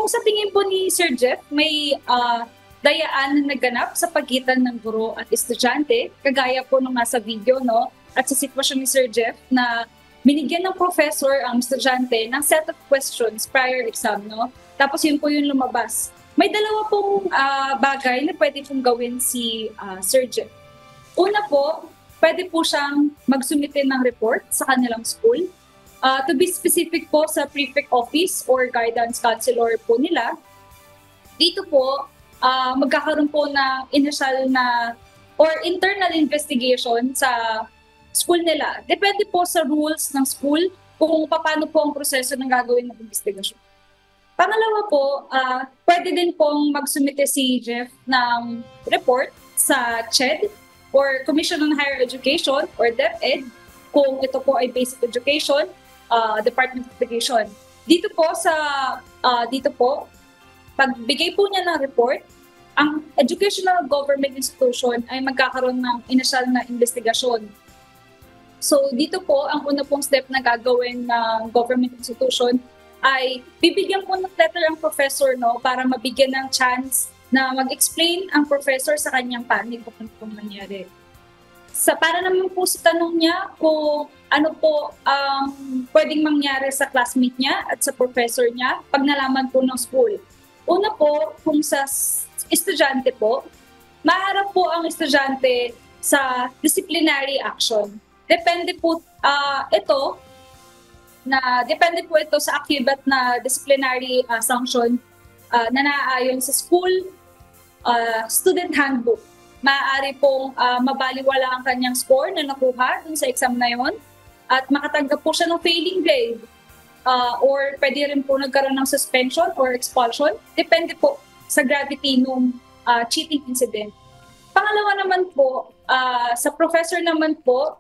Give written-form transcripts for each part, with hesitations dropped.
Kung sa tingin po ni Sir Jeff, may dayaan na naganap sa pagitan ng guro at estudyante, kagaya po nung nasa video, no? At sa sitwasyon ni Sir Jeff na binigyan ng professor ang estudyante ng set of questions prior exam, no? Tapos yun po yung lumabas. May dalawa pong bagay na pwede pong gawin si Sir Jeff. Una po, pwede po siyang magsumite ng report sa kanilang school. To be specific po sa prefect office or guidance counselor po nila, dito po magkakaroon po ng initial na or internal investigation sa school nila. Depende po sa rules ng school kung paano po ang proseso ng gagawin ng investigation. Pangalawa po, pwede din pong magsumite si Jeff ng report sa CHED or Commission on Higher Education or DepEd kung ito po ay basic education, Department of Education. Dito po, pagbigay po niya ng report, ang educational government institution ay magkakaroon ng initial na investigasyon. So dito po, ang una pong step na gagawin ng government institution ay bibigyan po ng letter ang professor, no, para mabigyan ng chance na mag-explain ang professor sa kanyang panig kung ano pong nangyari. Para naman po sa tanong niya kung ano po ang pwedeng mangyari sa classmate niya at sa professor niya pag nalaman po ng school. Una po, kung sa estudyante po, maharap po ang estudyante sa disciplinary action. Depende po ito sa akibat na disciplinary sanction na naaayon sa school student handbook. Maaari pong mabaliwala ang kanyang score na nakuha dun sa exam na yon at makatanggap po siya ng failing grade. Or pwede rin po nagkaroon ng suspension or expulsion. Depende po sa gravity ng cheating incident. Pangalawa naman po, sa professor naman po,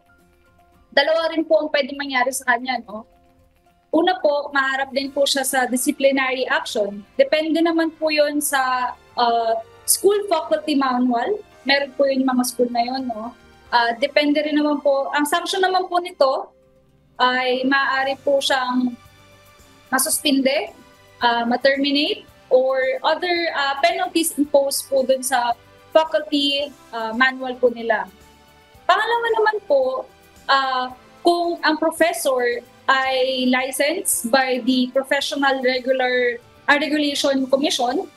dalawa rin po ang pwede mangyari sa kanya, no? Una po, maharap din po siya sa disciplinary action. Depende naman po yun sa school faculty manual. Meron po yung mga school na yun, no? Depende rin naman po, ang sanction naman po nito ay maaari po siyang masuspinde, ma-terminate, or other penalties imposed po dun sa faculty manual po nila. Pangalawa naman po, kung ang professor ay licensed by the Professional Regulation Commission,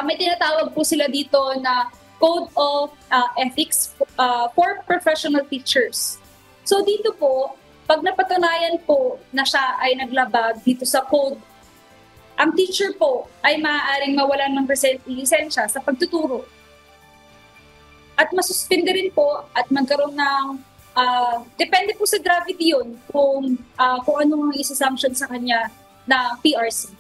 may tinatawag po sila dito na Code of Ethics for Professional Teachers. So dito po, pag napatunayan po na siya ay naglabag dito sa code, ang teacher po ay maaaring mawalan ng lisensya sa pagtuturo. At masuspinde rin po at magkaroon ng, depende po sa gravity yun, kung ano ang isa-sanction sa kanya na PRC.